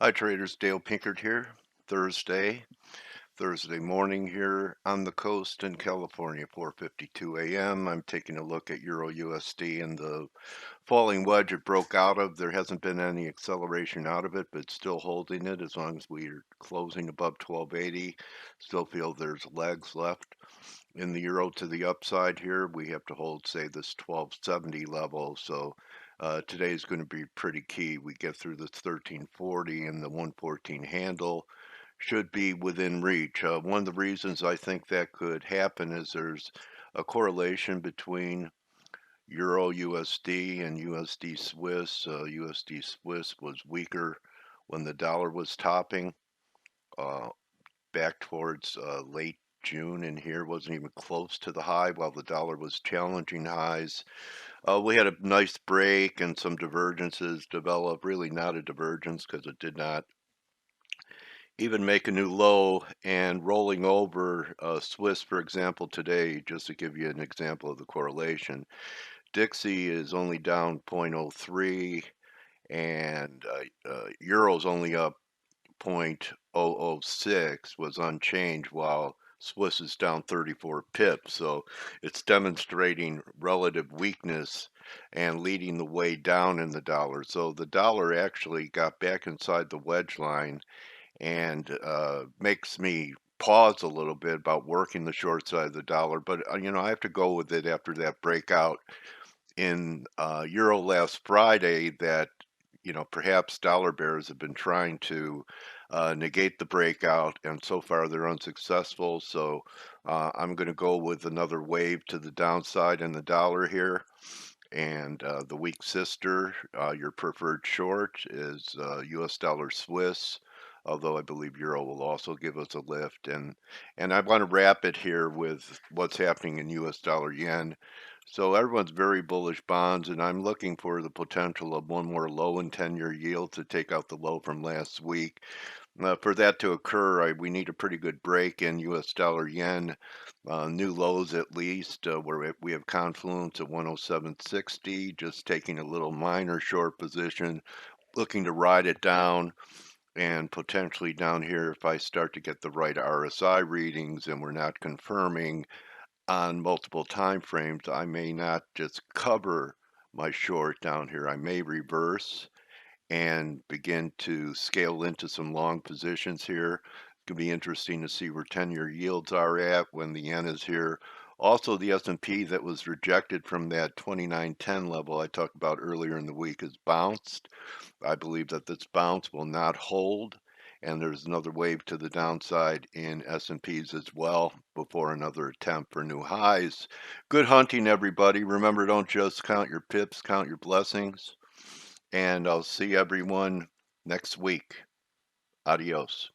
Hi traders, Dale Pinkert here. Thursday morning here on the coast in California, 4:52 a.m. I'm taking a look at Euro USD and the falling wedge it broke out of. There hasn't been any acceleration out of it, but it's still holding it as long as we're closing above 1280. Still feel there's legs left in the euro to the upside here. We have to hold, say, this 1270 level. So today is going to be pretty key. We get through this 1340 and the 114 handle should be within reach. One of the reasons I think that could happen is there's a correlation between Euro USD and USD Swiss. USD Swiss was weaker when the dollar was topping uh, back towards late June, and here wasn't even close to the high while the dollar was challenging highs. We had a nice break and some divergences develop, really not a divergence because it did not even make a new low, and rolling over Swiss, for example, today, just to give you an example of the correlation, Dixie is only down 0.03 and Euro's only up 0.006, was unchanged, while Swiss is down 34 pips. So it's demonstrating relative weakness and leading the way down in the dollar. So the dollar actually got back inside the wedge line and makes me pause a little bit about working the short side of the dollar. But, I have to go with it after that breakout in Euro last Friday that, perhaps dollar bears have been trying to negate the breakout, and so far they're unsuccessful. So I'm going to go with another wave to the downside in the dollar here. And the weak sister, your preferred short, is US dollar Swiss, although I believe Euro will also give us a lift. And I want to wrap it here with what's happening in US dollar yen. So everyone's very bullish bonds, and I'm looking for the potential of one more low in 10-year yield to take out the low from last week. For that to occur, we need a pretty good break in US dollar yen, new lows at least, where we have confluence at 107.60, just taking a little minor short position, looking to ride it down, and potentially down here if I start to get the right RSI readings and we're not confirming on multiple time frames, I may not just cover my short down here. I may reverse and begin to scale into some long positions here. It could be interesting to see where 10-year yields are at when the yen is here. Also, the S&P that was rejected from that 2910 level I talked about earlier in the week has bounced. I believe that this bounce will not hold, and there's another wave to the downside in S&Ps as well before another attempt for new highs. Good hunting, everybody. Remember, don't just count your pips, count your blessings. And I'll see everyone next week. Adios.